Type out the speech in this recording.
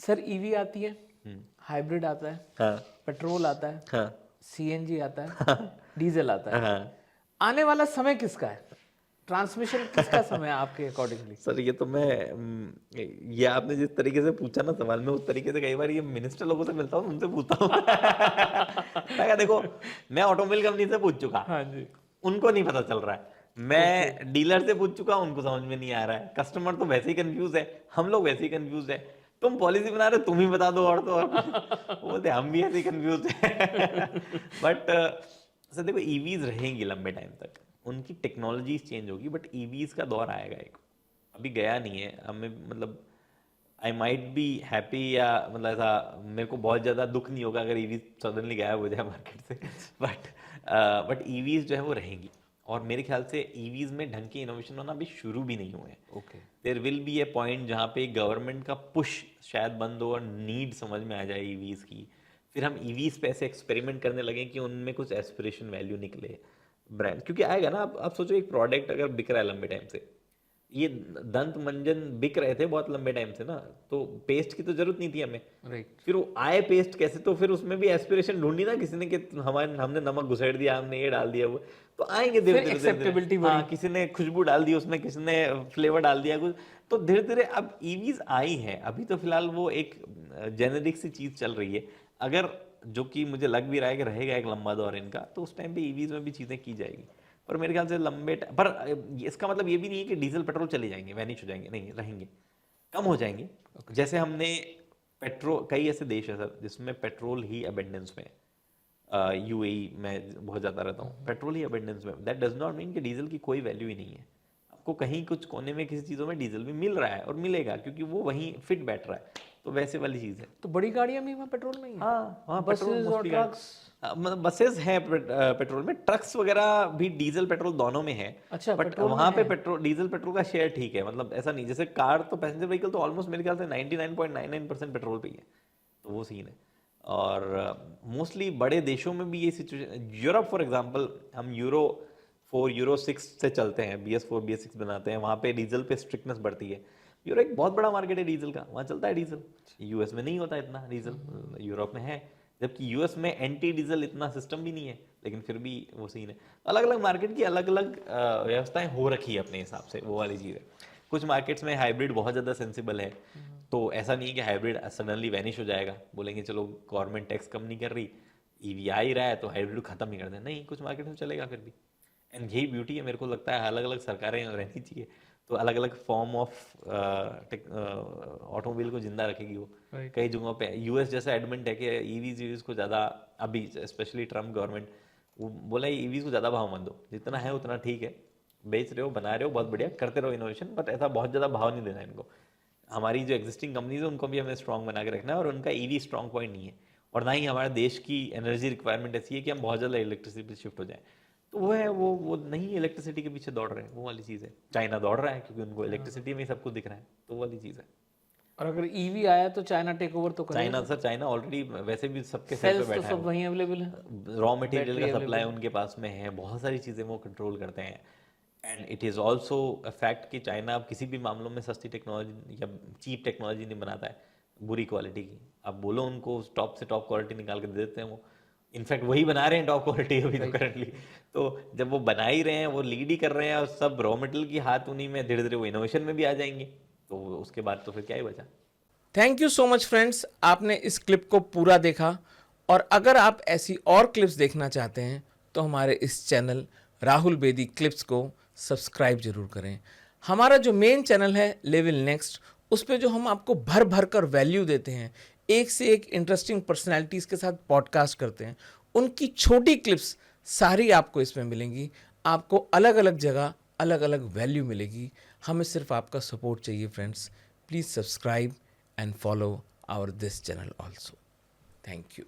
Sir EV आती है, hybrid आता है, हाँ पेट्रोल आता है, हाँ सीएनजी आता है, डीजल आता है। हाँ। आने वाला समय किसका है? ट्रांसमिशन किसका समय है आपके अकॉर्डिंगली? सर ये तो मैं ये आपने जिस तरीके से पूछा ना सवाल, में उस तरीके से कई बार ये मिनिस्टर लोगों से मिलता हूँ, उनसे पूछता हूँ। मैं कहा देखो, मैं ऑटोमोबाइल कंपनी से पूछ चुका, हाँ जी। उनको नहीं पता चल रहा है। ओके। मैं डीलर से पूछ चुका, उनको समझ में नहीं आ रहा है। कस्टमर तो वैसे ही कंफ्यूज है, हम लोग वैसे ही कंफ्यूज है। तुम पॉलिसी बना रहे हो, तुम ही बता दो, और तो और वो बोलते हम भी ऐसे ही कंफ्यूज है। बट सर देखो, ईवीज रहेंगी लंबे टाइम तक, उनकी टेक्नोलॉजीज चेंज होगी, बट ईवीज का दौर आएगा एक। अभी गया नहीं है हमें, मतलब आई माइट बी हैप्पी, या मतलब ऐसा मेरे को बहुत ज़्यादा दुख नहीं होगा अगर ईवीज सडनली गायब हो जाए मार्केट से। बट ईवीज जो है वो रहेंगी, और मेरे ख्याल से ईवीज में ढंग के इनोवेशन होना अभी शुरू भी नहीं हुए हैं। Okay. There will be A point जहाँ पे गवर्नमेंट का पुश शायद बंद हो और नीड समझ में आ जाए ईवीज की, फिर हम ईवीज पे ऐसे एक्सपेरिमेंट करने लगे कि उनमें कुछ एस्पिरेशन वैल्यू निकले ब्रांड, क्योंकि आएगा ना। आप सोचो, एक प्रोडक्ट अगर बिक रहा है लंबे टाइम से, ये दंत मंजन बिक रहे थे बहुत लंबे टाइम से ना, तो पेस्ट की तो जरूरत नहीं थी हमें। राइट। फिर वो आए पेस्ट कैसे, तो फिर उसमें भी एस्पिरेशन ढूंढी ना किसी ने कि हमने नमक घुसेड़ दिया, हमने ये डाल दिया, वो तो आएंगे धीरे फिर धीरे धीरे धीरे। एक्सेप्टेबिलिटी हाँ, बढ़ी। किसी ने खुशबू डाल दी उसमें, किसी ने फ्लेवर डाल दिया कुछ, तो धीरे धीरे अब ईवीज आई है। अभी तो फिलहाल वो एक जेनेरिक सी चीज चल रही है। अगर, जो कि मुझे लग भी रहा है कि रहेगा एक लंबा दौर इनका, तो उस टाइम पे ईवीज में भी चीजें की जाएगी। पर मेरे ख्याल से पर इसका मतलब ये भी नहीं है कि डीजल पेट्रोल चले जाएंगे, वैनिश हो जाएंगे, नहीं, रहेंगे, कम हो जाएंगे। जैसे हमने पेट्रोल, कई ऐसे देश है सर जिसमें पेट्रोल ही अबेंडेंस में है। यूएई में बहुत ज़्यादा रहता हूँ, पेट्रोल ही अबेंडेंस में। दैट डज नॉट मीन कि डीजल की कोई वैल्यू ही नहीं है। आपको कहीं कुछ कोने में किसी चीज़ों में डीजल भी मिल रहा है और मिलेगा, क्योंकि वो वहीं फिट बैठ रहा है। तो वैसे वाली चीज़ है। तो बड़ी गाड़ियां भी वहाँ पेट्रोल में ही है? हाँ, वहाँ पेट्रोल बसेस और मोस्टली, ट्रक्स? मतलब बसेस हैं पेट्रोल में, ट्रक्स वगैरह भी डीजल पेट्रोल दोनों में है। अच्छा, बट पेट्रोल में वहाँ पे है। पेट्रोल डीजल पेट्रोल का शेयर ठीक है, मतलब ऐसा नहीं, जैसे कार तो पैसेंजर व्हीकल तो ऑलमोस्ट मेरे ख्याल से 99.99% पेट्रोल पे ही है, तो वो सीन है। और मोस्टली बड़े देशों में भी ये सिचुएशन, यूरोप फॉर एग्जांपल, हम यूरो 4 यूरो 6 से चलते हैं, BS4 BS6 बनाते हैं, वहाँ पे डीजल पे स्ट्रिक्टनेस बढ़ती है। यूरो एक बहुत बड़ा मार्केट है डीजल का, वहाँ चलता है डीजल। यूएस में नहीं होता इतना डीजल, यूरोप में है। जबकि यूएस में एंटी डीजल इतना सिस्टम भी नहीं है, लेकिन फिर भी वो सीन है। अलग अलग मार्केट की अलग अलग व्यवस्थाएं हो रखी है अपने हिसाब से, वो वाली चीज़ है। कुछ मार्केट्स में हाइब्रिड बहुत ज़्यादा सेंसिबल है, तो ऐसा नहीं है कि हाइब्रिड सडनली वैनिश हो जाएगा, बोलेंगे चलो गवर्नमेंट टैक्स कम नहीं कर रही, ईवी आ ही रहा है तो हाइब्रिड खत्म ही कर दें, नहीं, कुछ मार्केट में चलेगा फिर भी। एंड यही ब्यूटी है, मेरे को लगता है अलग अलग सरकारें रहनी चाहिए, तो अलग अलग फॉर्म ऑफ ऑटोमोबाइल को जिंदा रखेगी वो। Right. कई जगहों पे यूएस जैसा एडमेंट है कि ईवीज को ज़्यादा, अभी स्पेशली ट्रम्प गवर्नमेंट, वो बोला ईवीज को ज़्यादा भाव मत दो, जितना है उतना ठीक है, बेच रहे हो, बना रहे हो, बहुत बढ़िया, करते रहो इनोवेशन, बट ऐसा बहुत ज़्यादा भाव नहीं देना इनको। हमारी जो एग्जिस्टिंग कंपनीज है उनको भी हमें स्ट्रॉन्ग बना के रखना है, और उनका ईवी स्ट्रॉन्ग पॉइंट नहीं है, और ना ही हमारे देश की एनर्जी रिक्वायरमेंट ऐसी है कि हम बहुत ज़्यादा इलेक्ट्रिसिटी शिफ्ट हो जाए। तो वो है, वो नहीं इलेक्ट्रिसिटी के पीछे दौड़ रहे हैं, वो वाली चीज़ है। चाइना दौड़ रहा है क्योंकि उनको इलेक्ट्रिसिटी में ही सब कुछ दिख रहा है, तो वो वाली चीज़ है। और अगर ईवी आया तो चाइना टेक ओवर तो करेगा? चाइना सर, चाइना ऑलरेडी वैसे भी सबके सर पे सेल्स तो बैठा है सब वहीं अवेलेबल है, वो, रॉ मटेरियल बैटरी का सप्लाई अवेलेबल। उनके पास में है, बहुत सारी चीज़ें वो कंट्रोल करते हैं। And it is also a fact कि चाइना अब किसी भी मामलों में सस्ती टेक्नोलॉजी या चीप टेक्नोलॉजी नहीं बनाता है, बुरी क्वालिटी की। अब बोलो उनको टॉप से टॉप क्वालिटी निकाल के दे देते हैं वो, इनफैक्ट वही बना रहे हैं टॉप क्वालिटी अभी तो करंटली। तो जब वो बना ही रहे हैं, वो लीड ही कर रहे हैं, और सब रॉ मटेरियल की हाथ उन्हीं में, धीरे धीरे वो इनोवेशन में भी आ जाएंगे, तो उसके बाद तो फिर क्या ही बचा। Thank you so much friends, आपने इस क्लिप को पूरा देखा, और अगर आप ऐसी और क्लिप्स देखना चाहते हैं तो हमारे इस चैनल राहुल बेदी क्लिप्स को सब्सक्राइब जरूर करें। हमारा जो मेन चैनल है लेवल नेक्स्ट, उस पे जो हम आपको भर भर कर वैल्यू देते हैं, एक से एक इंटरेस्टिंग पर्सनैलिटीज़ के साथ पॉडकास्ट करते हैं, उनकी छोटी क्लिप्स सारी आपको इसमें मिलेंगी। आपको अलग अलग जगह अलग अलग वैल्यू मिलेगी। हमें सिर्फ आपका सपोर्ट चाहिए friends. Please subscribe and follow our this channel also. Thank you.